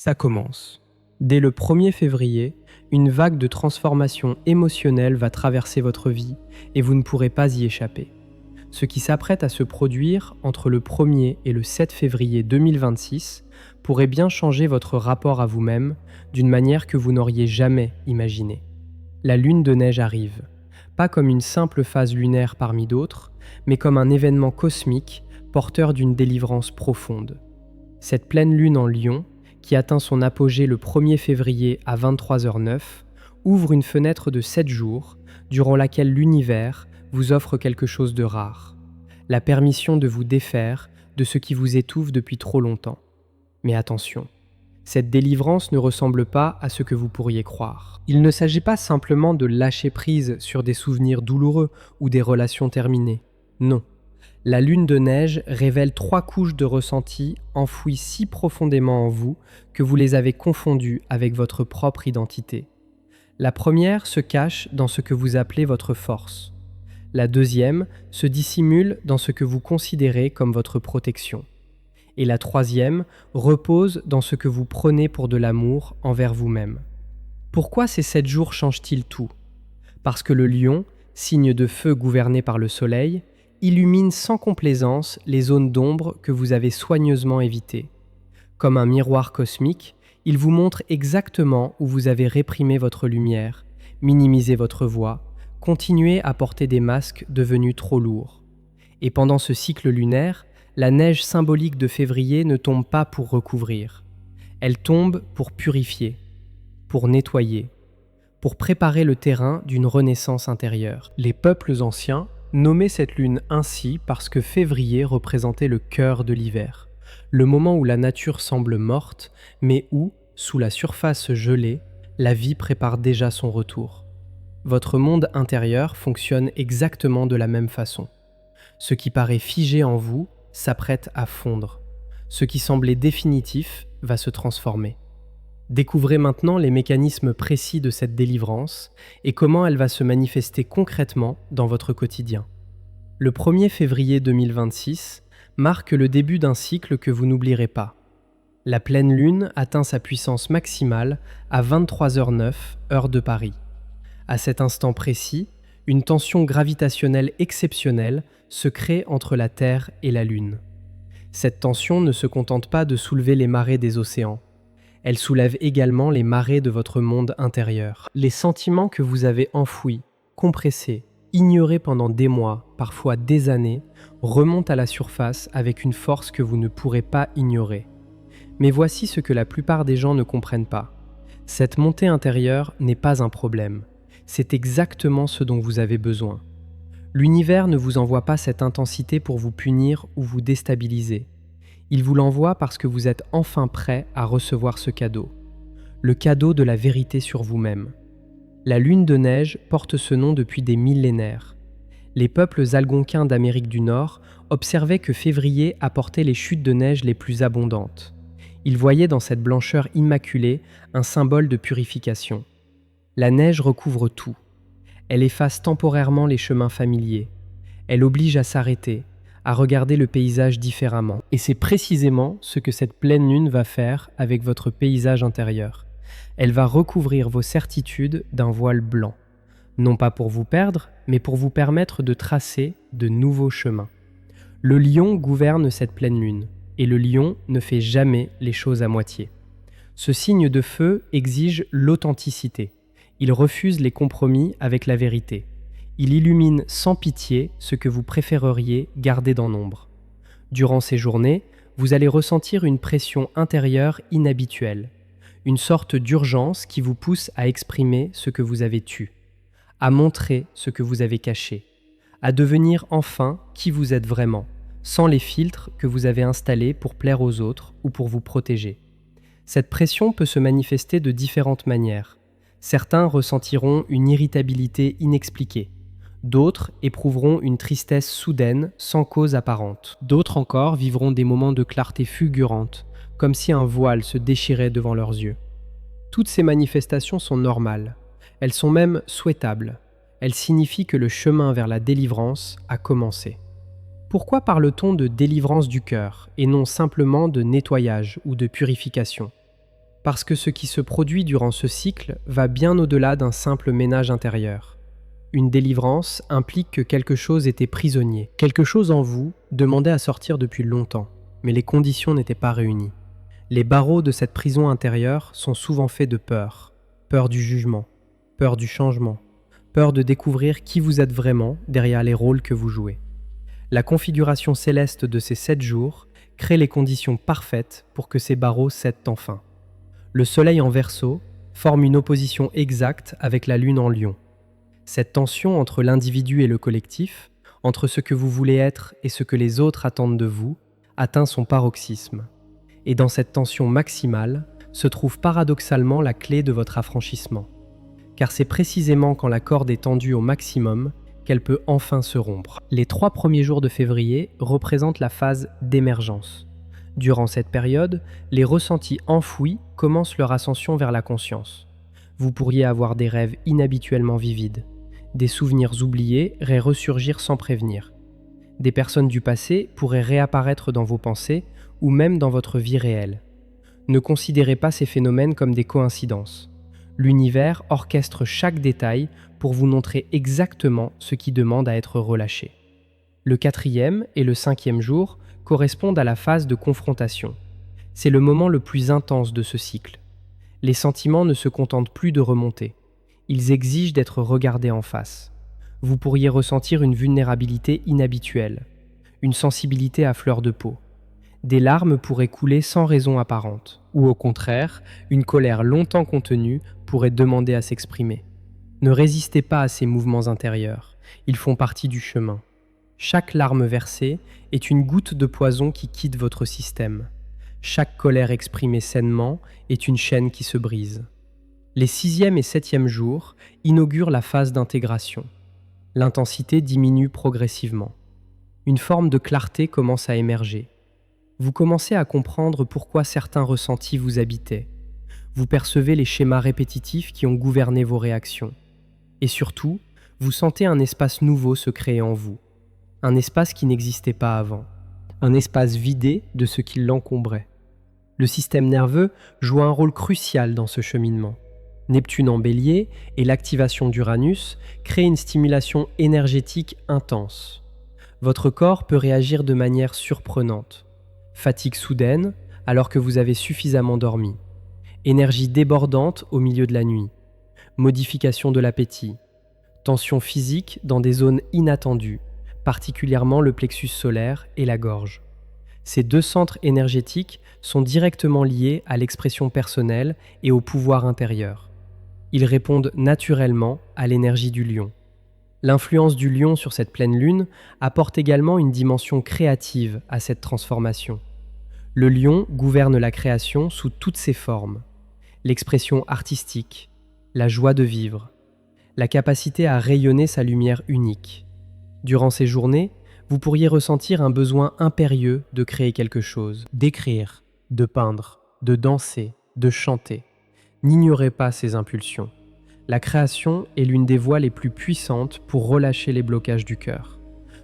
Ça commence. Dès le 1er février, une vague de transformation émotionnelle va traverser votre vie et vous ne pourrez pas y échapper. Ce qui s'apprête à se produire entre le 1er et le 7 février 2026 pourrait bien changer votre rapport à vous-même d'une manière que vous n'auriez jamais imaginée. La lune de neige arrive, pas comme une simple phase lunaire parmi d'autres, mais comme un événement cosmique porteur d'une délivrance profonde. Cette pleine lune en Lion, qui atteint son apogée le 1er février à 23h09, ouvre une fenêtre de 7 jours, durant laquelle l'univers vous offre quelque chose de rare, la permission de vous défaire de ce qui vous étouffe depuis trop longtemps. Mais attention, cette délivrance ne ressemble pas à ce que vous pourriez croire. Il ne s'agit pas simplement de lâcher prise sur des souvenirs douloureux ou des relations terminées. Non. La lune de neige révèle 3 couches de ressentis enfouies si profondément en vous que vous les avez confondues avec votre propre identité. La première se cache dans ce que vous appelez votre force. La deuxième se dissimule dans ce que vous considérez comme votre protection. Et la troisième repose dans ce que vous prenez pour de l'amour envers vous-même. Pourquoi ces 7 jours changent-ils tout ? Parce que le lion, signe de feu gouverné par le soleil, illumine sans complaisance les zones d'ombre que vous avez soigneusement évitées. Comme un miroir cosmique, il vous montre exactement où vous avez réprimé votre lumière, minimisé votre voix, continué à porter des masques devenus trop lourds. Et pendant ce cycle lunaire, la neige symbolique de février ne tombe pas pour recouvrir. Elle tombe pour purifier, pour nettoyer, pour préparer le terrain d'une renaissance intérieure. Les peuples anciens nommaient cette lune ainsi parce que février représentait le cœur de l'hiver, le moment où la nature semble morte, mais où, sous la surface gelée, la vie prépare déjà son retour. Votre monde intérieur fonctionne exactement de la même façon. Ce qui paraît figé en vous s'apprête à fondre. Ce qui semblait définitif va se transformer. Découvrez maintenant les mécanismes précis de cette délivrance et comment elle va se manifester concrètement dans votre quotidien. Le 1er février 2026 marque le début d'un cycle que vous n'oublierez pas. La pleine lune atteint sa puissance maximale à 23h09, heure de Paris. À cet instant précis, une tension gravitationnelle exceptionnelle se crée entre la Terre et la Lune. Cette tension ne se contente pas de soulever les marées des océans. Elle soulève également les marées de votre monde intérieur. Les sentiments que vous avez enfouis, compressés, ignorés pendant des mois, parfois des années, remontent à la surface avec une force que vous ne pourrez pas ignorer. Mais voici ce que la plupart des gens ne comprennent pas. Cette montée intérieure n'est pas un problème. C'est exactement ce dont vous avez besoin. L'univers ne vous envoie pas cette intensité pour vous punir ou vous déstabiliser. Il vous l'envoie parce que vous êtes enfin prêt à recevoir ce cadeau. Le cadeau de la vérité sur vous-même. La lune de neige porte ce nom depuis des millénaires. Les peuples algonquins d'Amérique du Nord observaient que février apportait les chutes de neige les plus abondantes. Ils voyaient dans cette blancheur immaculée un symbole de purification. La neige recouvre tout. Elle efface temporairement les chemins familiers. Elle oblige à s'arrêter, à regarder le paysage différemment. Et c'est précisément ce que cette pleine lune va faire avec votre paysage intérieur. Elle va recouvrir vos certitudes d'un voile blanc. Non pas pour vous perdre, mais pour vous permettre de tracer de nouveaux chemins. Le lion gouverne cette pleine lune, et le lion ne fait jamais les choses à moitié. Ce signe de feu exige l'authenticité. Il refuse les compromis avec la vérité. Il illumine sans pitié ce que vous préféreriez garder dans l'ombre. Durant ces journées, vous allez ressentir une pression intérieure inhabituelle, une sorte d'urgence qui vous pousse à exprimer ce que vous avez tu, à montrer ce que vous avez caché, à devenir enfin qui vous êtes vraiment, sans les filtres que vous avez installés pour plaire aux autres ou pour vous protéger. Cette pression peut se manifester de différentes manières. Certains ressentiront une irritabilité inexpliquée. D'autres éprouveront une tristesse soudaine, sans cause apparente. D'autres encore vivront des moments de clarté fulgurante, comme si un voile se déchirait devant leurs yeux. Toutes ces manifestations sont normales. Elles sont même souhaitables. Elles signifient que le chemin vers la délivrance a commencé. Pourquoi parle-t-on de délivrance du cœur et non simplement de nettoyage ou de purification ? Parce que ce qui se produit durant ce cycle va bien au-delà d'un simple ménage intérieur. Une délivrance implique que quelque chose était prisonnier. Quelque chose en vous demandait à sortir depuis longtemps, mais les conditions n'étaient pas réunies. Les barreaux de cette prison intérieure sont souvent faits de peur. Peur du jugement, peur du changement, peur de découvrir qui vous êtes vraiment derrière les rôles que vous jouez. La configuration céleste de ces 7 jours crée les conditions parfaites pour que ces barreaux cèdent enfin. Le soleil en Verseau forme une opposition exacte avec la lune en Lion. Cette tension entre l'individu et le collectif, entre ce que vous voulez être et ce que les autres attendent de vous, atteint son paroxysme. Et dans cette tension maximale se trouve paradoxalement la clé de votre affranchissement. Car c'est précisément quand la corde est tendue au maximum qu'elle peut enfin se rompre. Les 3 premiers jours de février représentent la phase d'émergence. Durant cette période, les ressentis enfouis commencent leur ascension vers la conscience. Vous pourriez avoir des rêves inhabituellement vivides. Des souvenirs oubliés ressurgir sans prévenir. Des personnes du passé pourraient réapparaître dans vos pensées ou même dans votre vie réelle. Ne considérez pas ces phénomènes comme des coïncidences. L'univers orchestre chaque détail pour vous montrer exactement ce qui demande à être relâché. Le 4e et le 5e jour correspondent à la phase de confrontation. C'est le moment le plus intense de ce cycle. Les sentiments ne se contentent plus de remonter. Ils exigent d'être regardés en face. Vous pourriez ressentir une vulnérabilité inhabituelle, une sensibilité à fleur de peau. Des larmes pourraient couler sans raison apparente, ou au contraire, une colère longtemps contenue pourrait demander à s'exprimer. Ne résistez pas à ces mouvements intérieurs, ils font partie du chemin. Chaque larme versée est une goutte de poison qui quitte votre système. Chaque colère exprimée sainement est une chaîne qui se brise. Les 6e et 7e jours inaugurent la phase d'intégration. L'intensité diminue progressivement. Une forme de clarté commence à émerger. Vous commencez à comprendre pourquoi certains ressentis vous habitaient. Vous percevez les schémas répétitifs qui ont gouverné vos réactions. Et surtout, vous sentez un espace nouveau se créer en vous. Un espace qui n'existait pas avant. Un espace vidé de ce qui l'encombrait. Le système nerveux joue un rôle crucial dans ce cheminement. Neptune en Bélier et l'activation d'Uranus créent une stimulation énergétique intense. Votre corps peut réagir de manière surprenante. Fatigue soudaine alors que vous avez suffisamment dormi. Énergie débordante au milieu de la nuit. Modification de l'appétit. Tension physique dans des zones inattendues, particulièrement le plexus solaire et la gorge. Ces 2 centres énergétiques sont directement liés à l'expression personnelle et au pouvoir intérieur. Ils répondent naturellement à l'énergie du lion. L'influence du lion sur cette pleine lune apporte également une dimension créative à cette transformation. Le lion gouverne la création sous toutes ses formes. L'expression artistique, la joie de vivre, la capacité à rayonner sa lumière unique. Durant ces journées, vous pourriez ressentir un besoin impérieux de créer quelque chose, d'écrire, de peindre, de danser, de chanter. N'ignorez pas ces impulsions. La création est l'une des voies les plus puissantes pour relâcher les blocages du cœur.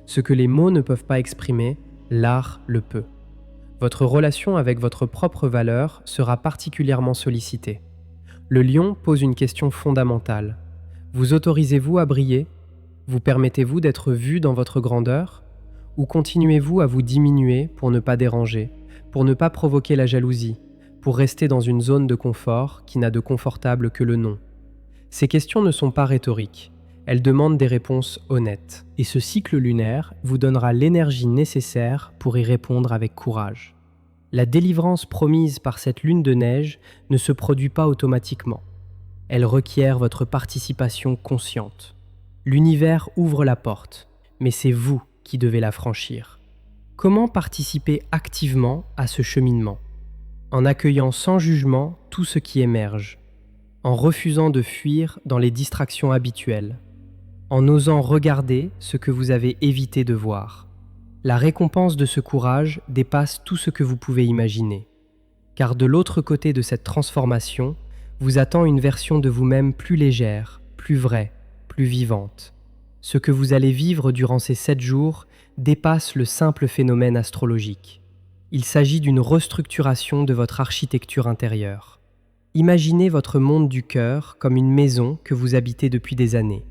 Ce que les mots ne peuvent pas exprimer, l'art le peut. Votre relation avec votre propre valeur sera particulièrement sollicitée. Le lion pose une question fondamentale. Vous autorisez-vous à briller ? Vous permettez-vous d'être vu dans votre grandeur ? Ou continuez-vous à vous diminuer pour ne pas déranger, pour ne pas provoquer la jalousie, pour rester dans une zone de confort qui n'a de confortable que le nom ? Ces questions ne sont pas rhétoriques, elles demandent des réponses honnêtes. Et ce cycle lunaire vous donnera l'énergie nécessaire pour y répondre avec courage. La délivrance promise par cette lune de neige ne se produit pas automatiquement. Elle requiert votre participation consciente. L'univers ouvre la porte, mais c'est vous qui devez la franchir. Comment participer activement à ce cheminement ? En accueillant sans jugement tout ce qui émerge, en refusant de fuir dans les distractions habituelles, en osant regarder ce que vous avez évité de voir. La récompense de ce courage dépasse tout ce que vous pouvez imaginer. Car de l'autre côté de cette transformation, vous attend une version de vous-même plus légère, plus vraie, plus vivante. Ce que vous allez vivre durant ces 7 jours dépasse le simple phénomène astrologique. Il s'agit d'une restructuration de votre architecture intérieure. Imaginez votre monde du cœur comme une maison que vous habitez depuis des années.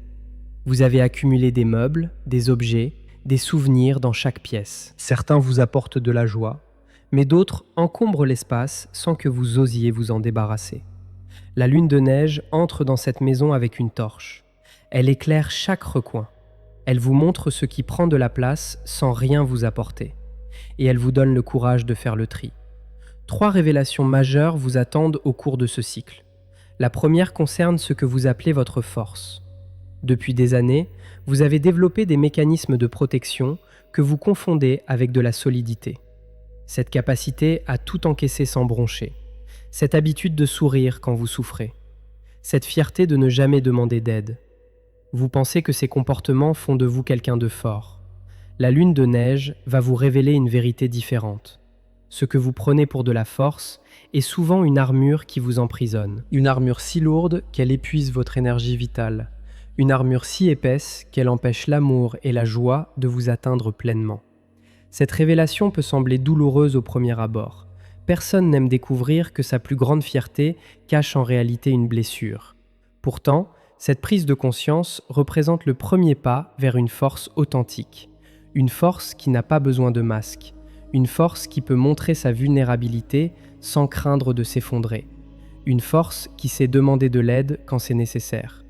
Vous avez accumulé des meubles, des objets, des souvenirs dans chaque pièce. Certains vous apportent de la joie, mais d'autres encombrent l'espace sans que vous osiez vous en débarrasser. La lune de neige entre dans cette maison avec une torche. Elle éclaire chaque recoin. Elle vous montre ce qui prend de la place sans rien vous apporter. Et elle vous donne le courage de faire le tri. 3 révélations majeures vous attendent au cours de ce cycle. La première concerne ce que vous appelez votre force. Depuis des années, vous avez développé des mécanismes de protection que vous confondez avec de la solidité. Cette capacité à tout encaisser sans broncher. Cette habitude de sourire quand vous souffrez. Cette fierté de ne jamais demander d'aide. Vous pensez que ces comportements font de vous quelqu'un de fort. La lune de neige va vous révéler une vérité différente. Ce que vous prenez pour de la force est souvent une armure qui vous emprisonne. Une armure si lourde qu'elle épuise votre énergie vitale. Une armure si épaisse qu'elle empêche l'amour et la joie de vous atteindre pleinement. Cette révélation peut sembler douloureuse au premier abord. Personne n'aime découvrir que sa plus grande fierté cache en réalité une blessure. Pourtant, cette prise de conscience représente le premier pas vers une force authentique. Une force qui n'a pas besoin de masque. Une force qui peut montrer sa vulnérabilité sans craindre de s'effondrer. Une force qui sait demander de l'aide quand c'est nécessaire.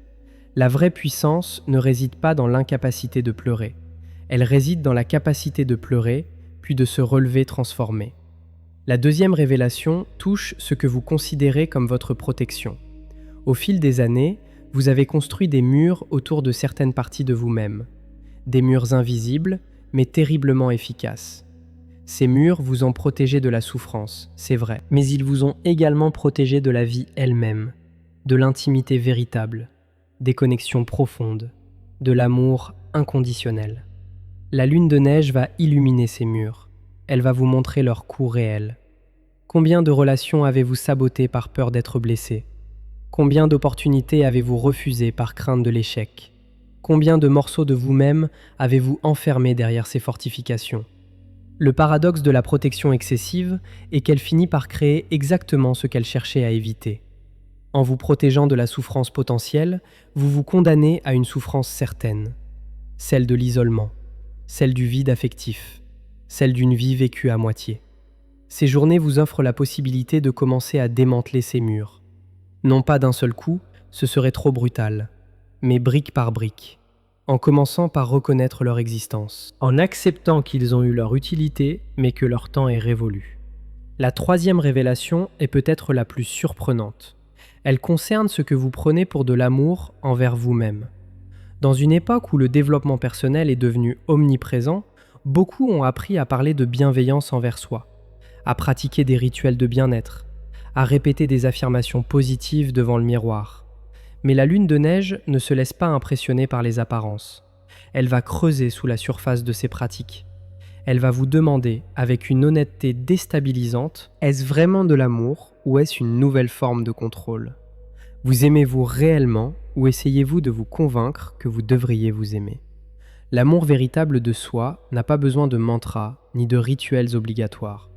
La vraie puissance ne réside pas dans l'incapacité de pleurer. Elle réside dans la capacité de pleurer, puis de se relever transformé. La deuxième révélation touche ce que vous considérez comme votre protection. Au fil des années, vous avez construit des murs autour de certaines parties de vous-même. Des murs invisibles, mais terriblement efficaces. Ces murs vous ont protégé de la souffrance, c'est vrai, mais ils vous ont également protégé de la vie elle-même, de l'intimité véritable, des connexions profondes, de l'amour inconditionnel. La lune de neige va illuminer ces murs. Elle va vous montrer leur coût réel. Combien de relations avez-vous sabotées par peur d'être blessé? Combien d'opportunités avez-vous refusées par crainte de l'échec? Combien de morceaux de vous-même avez-vous enfermés derrière ces fortifications? Le paradoxe de la protection excessive est qu'elle finit par créer exactement ce qu'elle cherchait à éviter. En vous protégeant de la souffrance potentielle, vous vous condamnez à une souffrance certaine, celle de l'isolement, celle du vide affectif, celle d'une vie vécue à moitié. Ces journées vous offrent la possibilité de commencer à démanteler ces murs. Non pas d'un seul coup, ce serait trop brutal, mais brique par brique, en commençant par reconnaître leur existence, en acceptant qu'ils ont eu leur utilité, mais que leur temps est révolu. La troisième révélation est peut-être la plus surprenante. Elle concerne ce que vous prenez pour de l'amour envers vous-même. Dans une époque où le développement personnel est devenu omniprésent, beaucoup ont appris à parler de bienveillance envers soi, à pratiquer des rituels de bien-être, à répéter des affirmations positives devant le miroir. Mais la lune de neige ne se laisse pas impressionner par les apparences. Elle va creuser sous la surface de ces pratiques. Elle va vous demander, avec une honnêteté déstabilisante, est-ce vraiment de l'amour ou est-ce une nouvelle forme de contrôle? Vous aimez-vous réellement ou essayez-vous de vous convaincre que vous devriez vous aimer? L'amour véritable de soi n'a pas besoin de mantras ni de rituels obligatoires.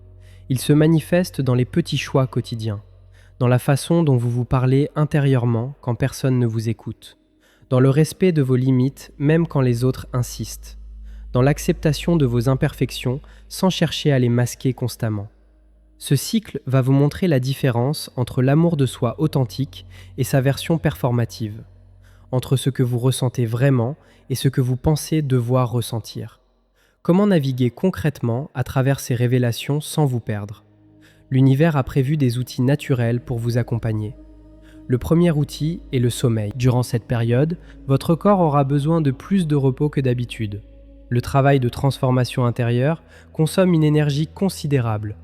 Il se manifeste dans les petits choix quotidiens, dans la façon dont vous vous parlez intérieurement quand personne ne vous écoute, dans le respect de vos limites même quand les autres insistent, dans l'acceptation de vos imperfections sans chercher à les masquer constamment. Ce cycle va vous montrer la différence entre l'amour de soi authentique et sa version performative, entre ce que vous ressentez vraiment et ce que vous pensez devoir ressentir. Comment naviguer concrètement à travers ces révélations sans vous perdre? L'univers a prévu des outils naturels pour vous accompagner. Le premier outil est le sommeil. Durant cette période, votre corps aura besoin de plus de repos que d'habitude. Le travail de transformation intérieure consomme une énergie considérable.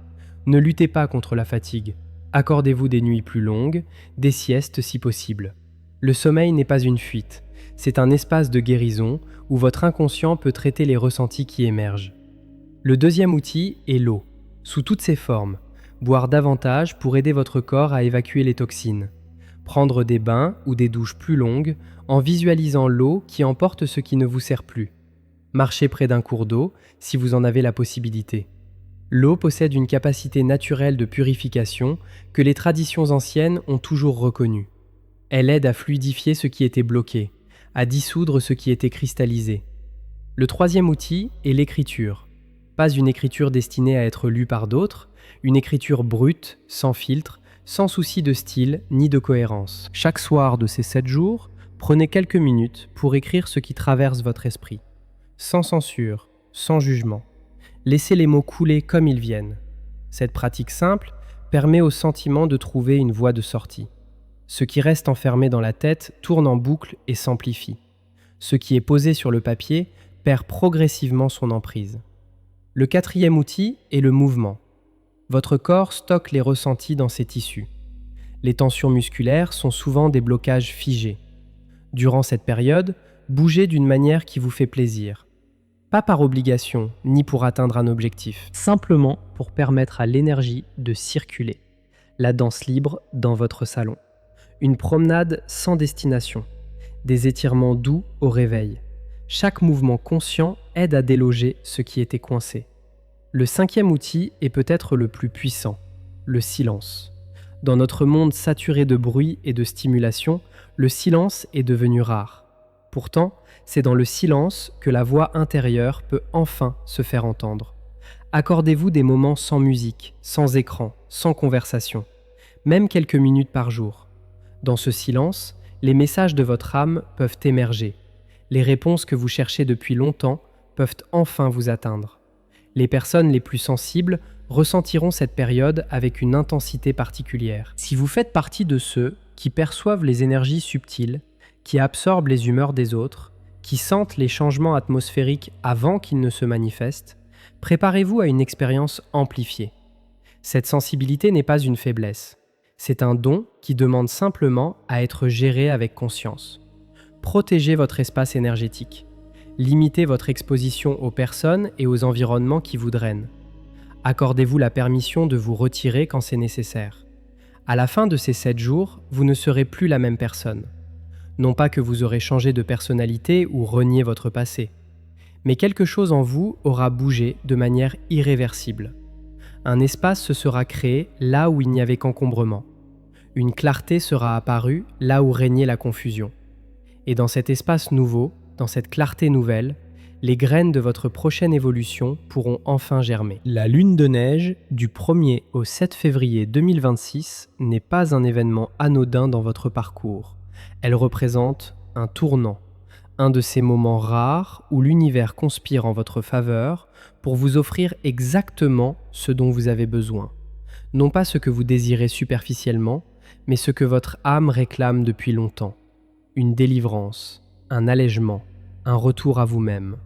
Ne luttez pas contre la fatigue. Accordez-vous des nuits plus longues, des siestes si possible. Le sommeil n'est pas une fuite, c'est un espace de guérison où votre inconscient peut traiter les ressentis qui émergent. Le deuxième outil est l'eau, sous toutes ses formes. Boire davantage pour aider votre corps à évacuer les toxines. Prendre des bains ou des douches plus longues en visualisant l'eau qui emporte ce qui ne vous sert plus. Marchez près d'un cours d'eau si vous en avez la possibilité. L'eau possède une capacité naturelle de purification que les traditions anciennes ont toujours reconnue. Elle aide à fluidifier ce qui était bloqué, à dissoudre ce qui était cristallisé. Le troisième outil est l'écriture. Pas une écriture destinée à être lue par d'autres, une écriture brute, sans filtre, sans souci de style ni de cohérence. Chaque soir de ces 7 jours, prenez quelques minutes pour écrire ce qui traverse votre esprit. Sans censure, sans jugement. Laissez les mots couler comme ils viennent. Cette pratique simple permet au sentiment de trouver une voie de sortie. Ce qui reste enfermé dans la tête tourne en boucle et s'amplifie. Ce qui est posé sur le papier perd progressivement son emprise. Le quatrième outil est le mouvement. Votre corps stocke les ressentis dans ses tissus. Les tensions musculaires sont souvent des blocages figés. Durant cette période, bougez d'une manière qui vous fait plaisir. Pas par obligation, ni pour atteindre un objectif. Simplement pour permettre à l'énergie de circuler. La danse libre dans votre salon. Une promenade sans destination. Des étirements doux au réveil. Chaque mouvement conscient aide à déloger ce qui était coincé. Le cinquième outil est peut-être le plus puissant, le silence. Dans notre monde saturé de bruit et de stimulation, le silence est devenu rare. Pourtant, c'est dans le silence que la voix intérieure peut enfin se faire entendre. Accordez-vous des moments sans musique, sans écran, sans conversation, même quelques minutes par jour. Dans ce silence, les messages de votre âme peuvent émerger. Les réponses que vous cherchez depuis longtemps peuvent enfin vous atteindre. Les personnes les plus sensibles ressentiront cette période avec une intensité particulière. Si vous faites partie de ceux qui perçoivent les énergies subtiles, qui absorbent les humeurs des autres, qui sentent les changements atmosphériques avant qu'ils ne se manifestent, préparez-vous à une expérience amplifiée. Cette sensibilité n'est pas une faiblesse. C'est un don qui demande simplement à être géré avec conscience. Protégez votre espace énergétique. Limitez votre exposition aux personnes et aux environnements qui vous drainent. Accordez-vous la permission de vous retirer quand c'est nécessaire. À la fin de ces 7 jours, vous ne serez plus la même personne. Non pas que vous aurez changé de personnalité ou renié votre passé, mais quelque chose en vous aura bougé de manière irréversible. Un espace se sera créé là où il n'y avait qu'encombrement. Une clarté sera apparue là où régnait la confusion. Et dans cet espace nouveau, dans cette clarté nouvelle, les graines de votre prochaine évolution pourront enfin germer. La lune de neige, du 1er au 7 février 2026, n'est pas un événement anodin dans votre parcours. Elle représente un tournant, un de ces moments rares où l'univers conspire en votre faveur pour vous offrir exactement ce dont vous avez besoin. Non pas ce que vous désirez superficiellement, mais ce que votre âme réclame depuis longtemps. Une délivrance, un allègement, un retour à vous-même.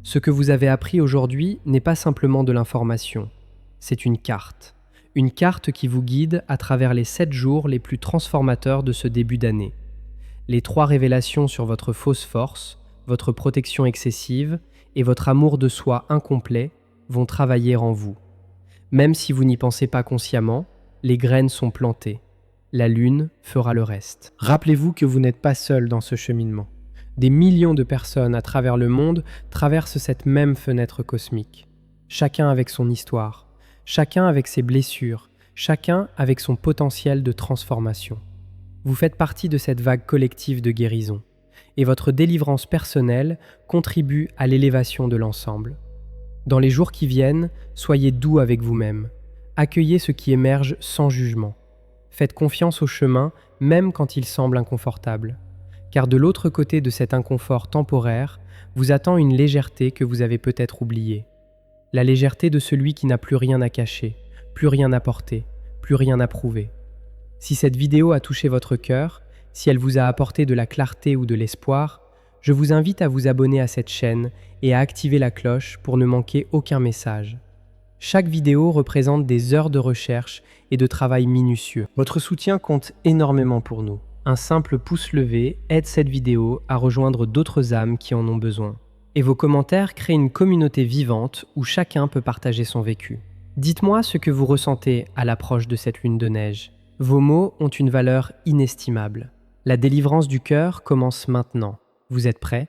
Ce que vous avez appris aujourd'hui n'est pas simplement de l'information, c'est une carte qui vous guide à travers les 7 jours les plus transformateurs de ce début d'année. Les 3 révélations sur votre fausse force, votre protection excessive et votre amour de soi incomplet vont travailler en vous. Même si vous n'y pensez pas consciemment, les graines sont plantées. La lune fera le reste. Rappelez-vous que vous n'êtes pas seul dans ce cheminement. Des millions de personnes à travers le monde traversent cette même fenêtre cosmique. Chacun avec son histoire, chacun avec ses blessures, chacun avec son potentiel de transformation. Vous faites partie de cette vague collective de guérison, et votre délivrance personnelle contribue à l'élévation de l'ensemble. Dans les jours qui viennent, soyez doux avec vous-même. Accueillez ce qui émerge sans jugement. Faites confiance au chemin, même quand il semble inconfortable. Car de l'autre côté de cet inconfort temporaire, vous attend une légèreté que vous avez peut-être oubliée. La légèreté de celui qui n'a plus rien à cacher, plus rien à porter, plus rien à prouver. Si cette vidéo a touché votre cœur, si elle vous a apporté de la clarté ou de l'espoir, je vous invite à vous abonner à cette chaîne et à activer la cloche pour ne manquer aucun message. Chaque vidéo représente des heures de recherche et de travail minutieux. Votre soutien compte énormément pour nous. Un simple pouce levé aide cette vidéo à rejoindre d'autres âmes qui en ont besoin. Et vos commentaires créent une communauté vivante où chacun peut partager son vécu. Dites-moi ce que vous ressentez à l'approche de cette lune de neige. Vos mots ont une valeur inestimable. La délivrance du cœur commence maintenant. Vous êtes prêts ?